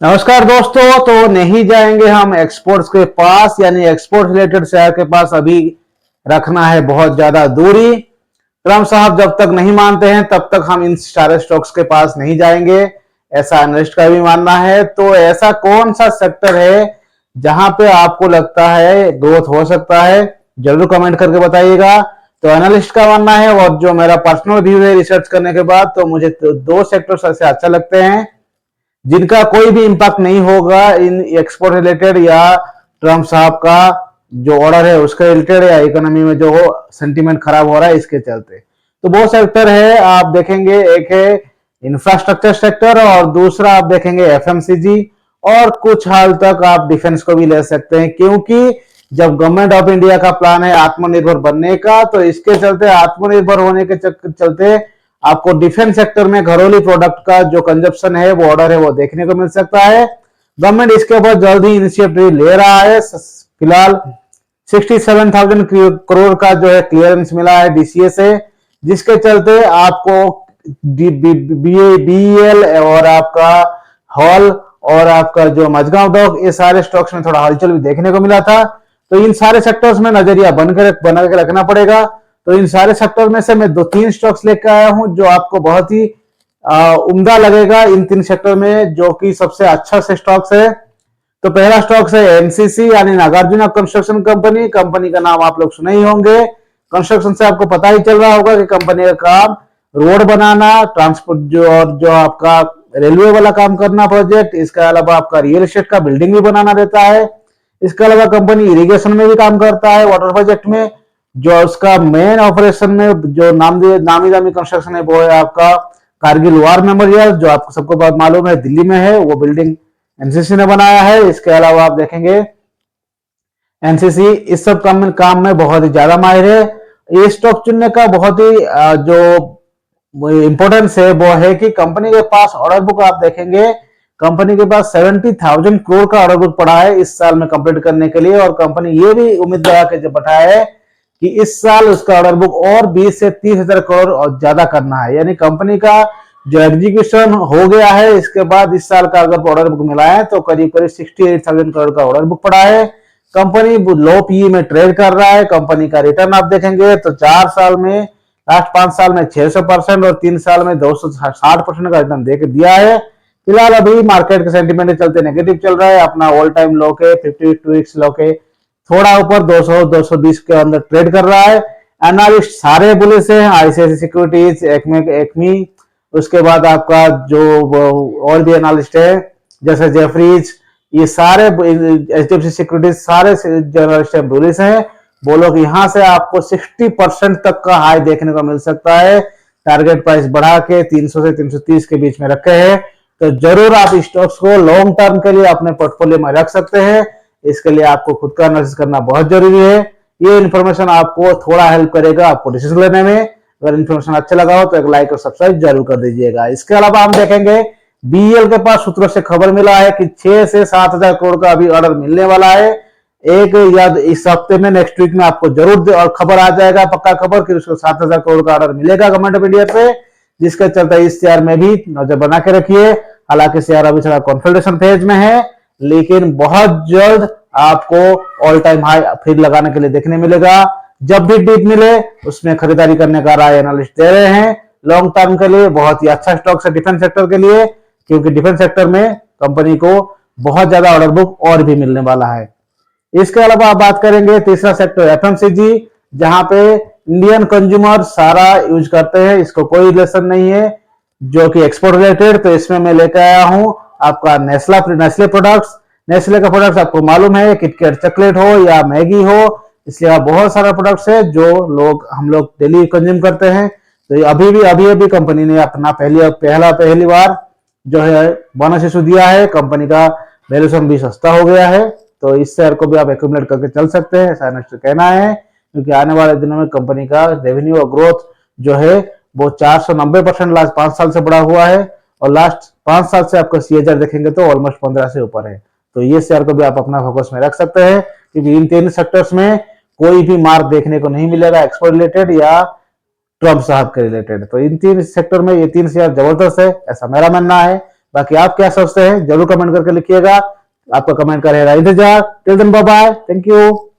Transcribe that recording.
नमस्कार दोस्तों। तो नहीं जाएंगे हम एक्सपोर्ट्स के पास, यानी एक्सपोर्ट रिलेटेड शेयर के पास अभी रखना है बहुत ज्यादा दूरी। ट्रम्प साहब जब तक नहीं मानते हैं तब तक हम इन सारे स्टॉक्स के पास नहीं जाएंगे, ऐसा एनालिस्ट का भी मानना है। तो ऐसा कौन सा सेक्टर है जहां पे आपको लगता है ग्रोथ हो सकता है, जरूर कमेंट करके बताइएगा। तो एनालिस्ट का मानना है और जो मेरा पर्सनल व्यू है रिसर्च करने के बाद, तो मुझे दो सेक्टर्स ऐसे अच्छा लगते हैं जिनका कोई भी इंपैक्ट नहीं होगा इन एक्सपोर्ट रिलेटेड या ट्रम्प साहब का जो ऑर्डर है उसके रिलेटेड या इकोनॉमी में जो सेंटीमेंट खराब हो रहा है इसके चलते। तो वो सेक्टर है, आप देखेंगे, एक है इंफ्रास्ट्रक्चर सेक्टर और दूसरा आप देखेंगे एफएमसीजी, और कुछ हाल तक आप डिफेंस को भी ले सकते हैं, क्योंकि जब गवर्नमेंट ऑफ इंडिया का प्लान है आत्मनिर्भर बनने का, तो इसके चलते आत्मनिर्भर होने के चलते आपको डिफेंस सेक्टर में घरेलू प्रोडक्ट का जो कंजप्शन है, वो ऑर्डर है, वो देखने को मिल सकता है। गवर्नमेंट इसके ऊपर जल्दी इनिशिएटिव ले रहा है। फिलहाल 67,000 करोड़ का जो है क्लियरेंस मिला है डीसीए से, जिसके चलते आपको बीएल और आपका हॉल और आपका जो मझगांव डॉक, ये सारे स्टॉक्स में थोड़ा हलचल भी देखने को मिला था। तो इन सारे सेक्टर्स में नजरिया बना के रखना पड़ेगा। तो इन सारे सेक्टर में से मैं 2-3 स्टॉक्स लेकर आया हूं जो आपको बहुत ही उम्दा लगेगा इन 3 सेक्टर में, जो कि सबसे अच्छा से स्टॉक्स है। तो पहला स्टॉक्स है एनसीसी यानी नागार्जुन कंस्ट्रक्शन कंपनी। कंपनी का नाम आप लोग सुने ही होंगे। कंस्ट्रक्शन से आपको पता ही चल रहा होगा कि कंपनी का काम रोड बनाना, ट्रांसपोर्ट जो आपका रेलवे वाला काम करना प्रोजेक्ट, इसके अलावा आपका रियल एस्टेट का बिल्डिंग भी बनाना रहता है। इसके अलावा कंपनी इरिगेशन में भी काम करता है, वाटर प्रोजेक्ट में। जो उसका मेन ऑपरेशन में जो नामी दामी कंस्ट्रक्शन है वो है आपका कारगिल वॉर मेमोरियल, जो आपको सबको बहुत मालूम है दिल्ली में है। वो बिल्डिंग एनसीसी ने बनाया है। इसके अलावा आप देखेंगे एनसीसी इस सब काम में बहुत ही ज्यादा माहिर है। ये स्टॉक चुनने का बहुत ही जो इंपॉर्टेंस है वो है कि कंपनी के पास ऑर्डर बुक आप देखेंगे, कंपनी के पास 70,000 करोड़ का ऑर्डर बुक पड़ा है इस साल में कंप्लीट करने के लिए। और कंपनी ये भी उम्मीद लगा के जब बैठा है कि इस साल उसका ऑर्डर बुक और 20 से 30,000 करोड़ और ज्यादा करना है। यानी कंपनी का जो एग्जीक्यूशन हो गया है, इसके बाद इस साल का अगर ऑर्डर बुक मिला है तो करीब करीब 68,000 करोड़ का ऑर्डर बुक पड़ा है। कंपनी लो पीई में ट्रेड कर रहा है। कंपनी का रिटर्न आप देखेंगे तो 4 साल में, लास्ट 5 साल में 600% और 3 साल में 260% का रिटर्न देके दिया है। फिलहाल अभी मार्केट के सेंटीमेंट के चलते नेगेटिव चल रहा है। अपना ऑल टाइम लो के 52 लो के थोड़ा ऊपर 200-220 के अंदर ट्रेड कर रहा है। एनालिस्ट सारे बुलिश हैं, आईसीआईसीआई सिक्योरिटीज, एक्मी, उसके बाद आपका जो और भी एनालिस्ट है जैसे जेफरीज, ये सारे एचडीएफसी सिक्योरिटीज सारे जर्नलिस्ट बुलिश हैं। वो लोग यहाँ से आपको 60% तक का हाई देखने को मिल सकता है। टारगेट प्राइस बढ़ा के 300 से 330 के बीच में रखे हैं। तो जरूर आप स्टॉक्स को लॉन्ग टर्म के लिए अपने पोर्टफोलियो में रख सकते हैं। इसके लिए आपको खुद का एनालिसिस करना बहुत जरूरी है। ये इन्फॉर्मेशन आपको थोड़ा हेल्प करेगा आपको डिसीजन लेने में। अगर इन्फॉर्मेशन अच्छा लगा हो तो एक लाइक और सब्सक्राइब जरूर कर दीजिएगा। इसके अलावा हम देखेंगे बीएल के पास सूत्रों से खबर मिला है कि 6 से 7,000 करोड़ का अभी ऑर्डर मिलने वाला है। एक या इस हफ्ते में, नेक्स्ट वीक में आपको जरूर और खबर आ जाएगा, पक्का खबर कि उसको 7,000 करोड़ का ऑर्डर मिलेगा गवर्नमेंट ऑफ इंडिया से, जिसके चलते इस शेयर में भी नजर बना के रखिए। हालांकि शेयर अभी थोड़ा कॉन्सोलिडेशन फेज में है, लेकिन बहुत जल्द आपको ऑल टाइम हाई फिर लगाने के लिए देखने मिलेगा। जब भी डीप मिले उसमें खरीदारी करने का राय एनालिस्ट दे रहे हैं। लॉन्ग टर्म के लिए बहुत ही अच्छा स्टॉक है डिफेंस सेक्टर के लिए, क्योंकि डिफेंस सेक्टर में कंपनी को बहुत ज्यादा ऑर्डर बुक और भी मिलने वाला है। इसके अलावा आप बात करेंगे तीसरा सेक्टर एफएमसीजी, जहां पे इंडियन कंज्यूमर सारा यूज करते हैं, इसको कोई रिलेशन नहीं है जो कि एक्सपोर्ट रिलेटेड। तो इसमें मैं लेकर आया हूं आपका नेस्ले प्रोडक्ट्स। नेस्ले का प्रोडक्ट्स आपको मालूम है, किटकैट चॉकलेट हो या मैगी हो, इसलिए बहुत सारा प्रोडक्ट्स है जो हम लोग डेली कंज्यूम करते हैं। तो अभी कंपनी ने अपना पहली बार जो है बोनस इशू दिया है। कंपनी का वैल्यूएशन भी सस्ता हो गया है, तो इस शेयर को भी आप एक्यूमुलेट करके चल सकते हैं, ऐसा इन्वेस्टर कहना है। क्योंकि आने वाले दिनों में कंपनी का रेवेन्यू और ग्रोथ जो है वो 490% लास्ट 5 साल से बढ़ा हुआ है, और लास्ट 5 साल से आपको सीएजआर देखेंगे तो ऑलमोस्ट 15 से ऊपर है। तो ये शेयर को भी आप अपना फोकस में रख सकते हैं, क्योंकि इन 3 सेक्टर्स में कोई भी मार्क देखने को नहीं मिलेगा एक्सपोर्ट रिलेटेड या ट्रम्प साहब के रिलेटेड। तो इन 3 सेक्टर में ये 3 शेयर जबरदस्त है, ऐसा मेरा मानना है। बाकी आप क्या सोचते हैं जरूर कमेंट करके लिखिएगा। आपका कमेंट का रहेगा इंतजार। Till then bye bye, thank you.